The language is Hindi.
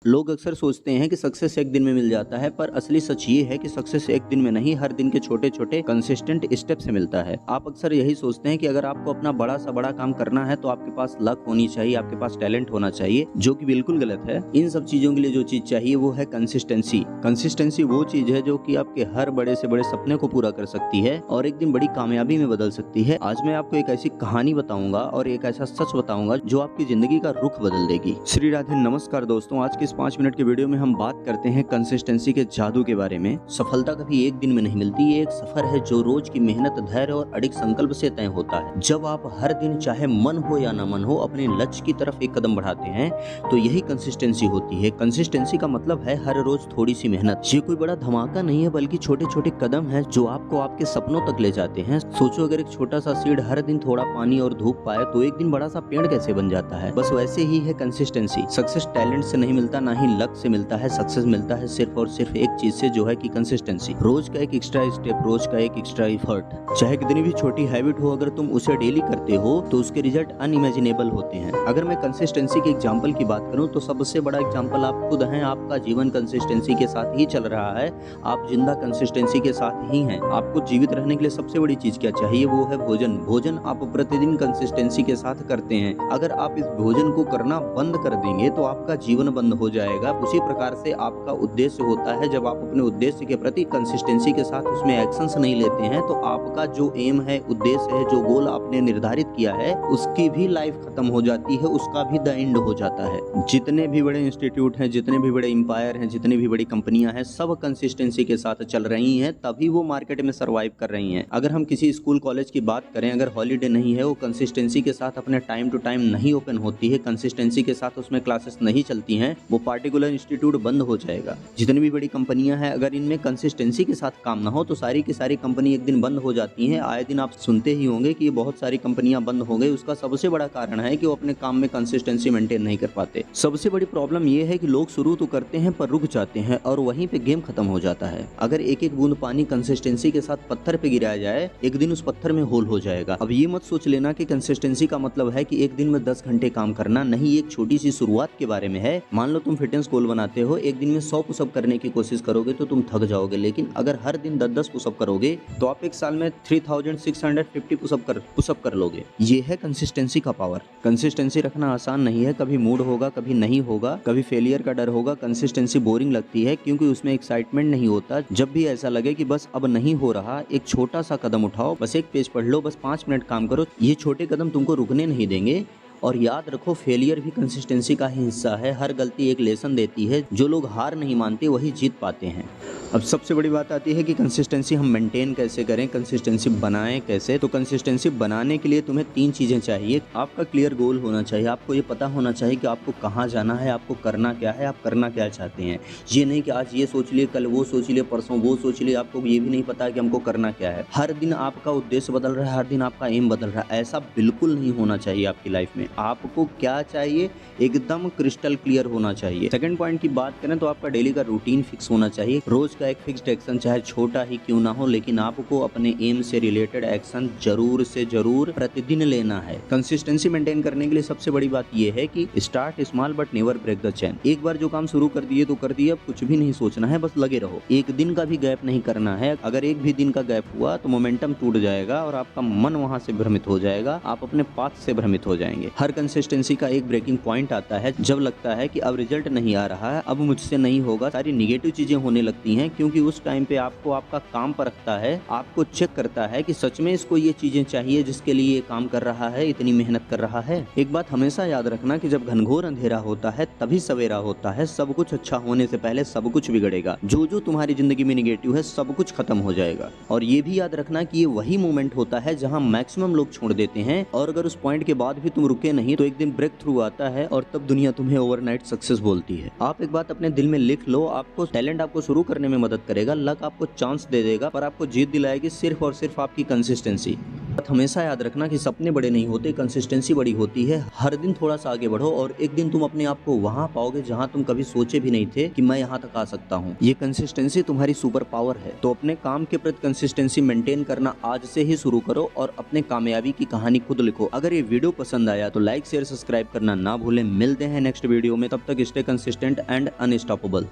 लोग अक्सर सोचते हैं कि सक्सेस एक दिन में मिल जाता है, पर असली सच ये है कि सक्सेस एक दिन में नहीं, हर दिन के छोटे छोटे कंसिस्टेंट स्टेप से मिलता है। आप अक्सर यही सोचते हैं कि अगर आपको अपना बड़ा सा बड़ा काम करना है तो आपके पास लक होनी चाहिए, आपके पास टैलेंट होना चाहिए, जो कि बिल्कुल गलत है। इन सब चीजों के लिए जो चीज चाहिए वो है कंसिस्टेंसी। कंसिस्टेंसी वो चीज है जो कि आपके हर बड़े से बड़े सपने को पूरा कर सकती है और एक दिन बड़ी कामयाबी में बदल सकती है। आज मैं आपको एक ऐसी कहानी बताऊंगा और एक ऐसा सच बताऊंगा जो आपकी जिंदगी का रुख बदल देगी। श्री राधे, नमस्कार दोस्तों। आज के इस 5 मिनट के वीडियो में हम बात करते हैं कंसिस्टेंसी के जादू के बारे में। सफलता कभी एक दिन में नहीं मिलती, ये एक सफर है जो रोज की मेहनत, धैर्य और अडिग संकल्प से तय होता है। जब आप हर दिन, चाहे मन हो या ना मन हो, अपने लक्ष्य की तरफ एक कदम बढ़ाते हैं तो यही कंसिस्टेंसी होती है। कंसिस्टेंसी का मतलब है हर रोज थोड़ी सी मेहनत। ये कोई बड़ा धमाका नहीं है, बल्कि छोटे छोटे कदम है जो आपको आपके सपनों तक ले जाते हैं। सोचो, अगर एक छोटा सा सीड हर दिन थोड़ा पानी और धूप पाए तो एक दिन बड़ा सा पेड़ कैसे बन जाता है। बस वैसे ही है कंसिस्टेंसी। सक्सेस टैलेंट से नहीं मिलता, ना ही लक से मिलता है। सक्सेस मिलता है सिर्फ और सिर्फ एक चीज से, जो है कि कंसिस्टेंसी। रोज का एक एक्स्ट्रा स्टेप, रोज का एक एक्स्ट्रा एफर्ट, चाहे कितनी भी छोटी हैबिट हो, अगर तुम उसे डेली करते हो तो उसके रिजल्ट अनइमेजिनेबल होते हैं। अगर मैं कंसिस्टेंसी के एग्जांपल की बात करूं तो सबसे बड़ा एग्जांपल आप खुद हैं। आपका जीवन कंसिस्टेंसी के साथ ही चल रहा है, आप जिंदा कंसिस्टेंसी के साथ ही हैं। आपको जीवित रहने के लिए सबसे बड़ी चीज क्या चाहिए, वो है भोजन। भोजन आप प्रतिदिन कंसिस्टेंसी के साथ करते हैं। अगर आप इस भोजन को करना बंद कर देंगे तो आपका जीवन बंद हो जाएगा। उसी प्रकार से आपका उद्देश्य होता है, जब आप अपने उद्देश्य के प्रति कंसिस्टेंसी के साथ उसमें एक्शंस नहीं लेते हैं तो आपका जो एम है, उद्देश्य है, जो गोल आपने निर्धारित किया है, उसकी भी लाइफ खत्म हो जाती है, उसका भी द एंड हो जाता है। जितने भी बड़े इंस्टीट्यूट हैं, जितने भी बड़े एम्पायर हैं, जितनी भी बड़ी कंपनियां हैं, सब कंसिस्टेंसी के साथ चल रही हैं, तभी वो मार्केट में सर्वाइव कर रही हैं। अगर हम किसी स्कूल कॉलेज की बात करें, अगर हॉलीडे नहीं है, वो कंसिस्टेंसी के साथ अपने टाइम टू टाइम नहीं ओपन होती है, कंसिस्टेंसी के साथ उसमें क्लासेस नहीं चलती हैं, वो पार्टिकुलर इंस्टीट्यूट बंद हो जाएगा। जितनी भी बड़ी कंपनियां हैं, अगर इनमें कंसिस्टेंसी के साथ काम ना हो तो सारी की सारी कंपनी एक दिन बंद हो जाती हैं। आए दिन आप सुनते ही होंगे कि बहुत सारी कंपनियां बंद हो गई। उसका सबसे बड़ा कारण है कि वो अपने काम में कंसिस्टेंसी मेंटेन नहीं कर पाते। सबसे बड़ी प्रॉब्लम ये है कि लोग शुरू तो करते हैं पर रुक जाते हैं और वहीं पे गेम खत्म हो जाता है। अगर एक एक बूंद पानी कंसिस्टेंसी के साथ पत्थर पे गिराया जाए, एक दिन उस पत्थर में होल हो जाएगा। अब ये मत सोच लेना कि कंसिस्टेंसी का मतलब है कि एक दिन में 10 घंटे काम करना, नहीं। एक छोटी सी शुरुआत के बारे में है। मान लो तुम फिटनेस गोल बनाते हो, एक दिन में 100 पुशअप करने की कोशिश करोगे तो तुम थक जाओगे, लेकिन अगर हर दिन 10-10 पुशअप करोगे तो आप एक साल में 3650 पुशअप कर लोगे। ये है कंसिस्टेंसी का पावर। कंसिस्टेंसी रखना आसान नहीं है। कभी मूड होगा, कभी नहीं होगा, कभी फेलियर का डर होगा। कंसिस्टेंसी बोरिंग लगती है क्योंकि उसमें एक्साइटमेंट नहीं होता। जब भी ऐसा लगे कि बस अब नहीं हो रहा, एक छोटा सा कदम उठाओ, बस एक पेज पढ़ लो, बस 5 मिनट काम करो। ये छोटे कदम तुमको रुकने नहीं देंगे। और याद रखो, फेलियर भी कंसिस्टेंसी का ही हिस्सा है। हर गलती एक लेसन देती है। जो लोग हार नहीं मानते वही जीत पाते हैं। अब सबसे बड़ी बात आती है कि कंसिस्टेंसी हम मेंटेन कैसे करें, कंसिस्टेंसी बनाएं कैसे। तो कंसिस्टेंसी बनाने के लिए तुम्हें 3 चीज़ें चाहिए। आपका क्लियर गोल होना चाहिए। आपको ये पता होना चाहिए कि आपको कहाँ जाना है, आपको करना क्या है, आप करना क्या चाहते हैं। ये नहीं कि आज ये सोच लिए, कल वो सोच लिए, परसों वो सोच लिए, आपको ये भी नहीं पता कि हमको करना क्या है। हर दिन आपका उद्देश्य बदल रहा है, हर दिन आपका एम बदल रहा है। ऐसा बिल्कुल नहीं होना चाहिए आपकी लाइफ में। आपको क्या चाहिए, एकदम क्रिस्टल क्लियर होना चाहिए। सेकंड पॉइंट की बात करें तो आपका डेली का रूटीन फिक्स होना चाहिए। रोज का एक फिक्स्ड एक्शन, चाहे छोटा ही क्यों ना हो, लेकिन आपको अपने एम से रिलेटेड एक्शन जरूर से जरूर प्रतिदिन लेना है। कंसिस्टेंसी मेंटेन करने के लिए सबसे बड़ी बात यह है कि start small but never break the chain. एक बार जो काम शुरू कर दिए तो कर दिए, अब कुछ भी नहीं सोचना है, बस लगे रहो। एक दिन का भी गैप नहीं करना है। अगर एक भी दिन का गैप हुआ तो मोमेंटम टूट जाएगा और आपका मन वहां से भ्रमित हो जाएगा, आप अपने पाथ से भ्रमित हो जाएंगे। हर कंसिस्टेंसी का एक ब्रेकिंग पॉइंट आता है, जब लगता है कि अब रिजल्ट नहीं आ रहा है, अब मुझसे नहीं होगा, सारी निगेटिव चीजें होने लगती हैं, क्योंकि उस टाइम पे आपको आपका काम परखता है, आपको चेक करता है कि सच में इसको ये चीजें चाहिए जिसके लिए ये काम कर रहा है, इतनी मेहनत कर रहा है। एक बात हमेशा याद रखना कि जब घनघोर अंधेरा होता है तभी सवेरा होता है। सब कुछ अच्छा होने से पहले सब कुछ बिगड़ेगा। जो जो तुम्हारी जिंदगी में निगेटिव है सब कुछ खत्म हो जाएगा। और ये भी याद रखना कि ये वही मोमेंट होता है जहां मैक्सिमम लोग छोड़ देते हैं, और अगर उस पॉइंट के बाद भी तुम रुके नहीं तो एक दिन ब्रेक थ्रू आता है और तब दुनिया तुम्हें ओवरनाइट सक्सेस बोलती है। आप एक बात अपने दिल में लिख लो, आपको टैलेंट आपको शुरू करने में मदद करेगा, लक आपको चांस दे देगा, पर आपको जीत दिलाएगी सिर्फ और सिर्फ आपकी कंसिस्टेंसी। हमेशा याद रखना कि सपने बड़े नहीं होते, कंसिस्टेंसी बड़ी होती है। हर दिन थोड़ा सा आगे बढ़ो और एक दिन तुम अपने आप को वहां पाओगे जहां तुम कभी सोचे भी नहीं थे कि मैं यहां तक आ सकता हूं। ये कंसिस्टेंसी तुम्हारी सुपर पावर है। तो अपने काम के प्रति कंसिस्टेंसी मेंटेन करना आज से ही शुरू करो और अपने कामयाबी की कहानी खुद लिखो। अगर ये वीडियो पसंद आया तो लाइक शेयर सब्सक्राइब करना ना भूलें। मिलते हैं नेक्स्ट वीडियो में, तब तक स्टे कंसिस्टेंट एंड अनस्टॉपेबल।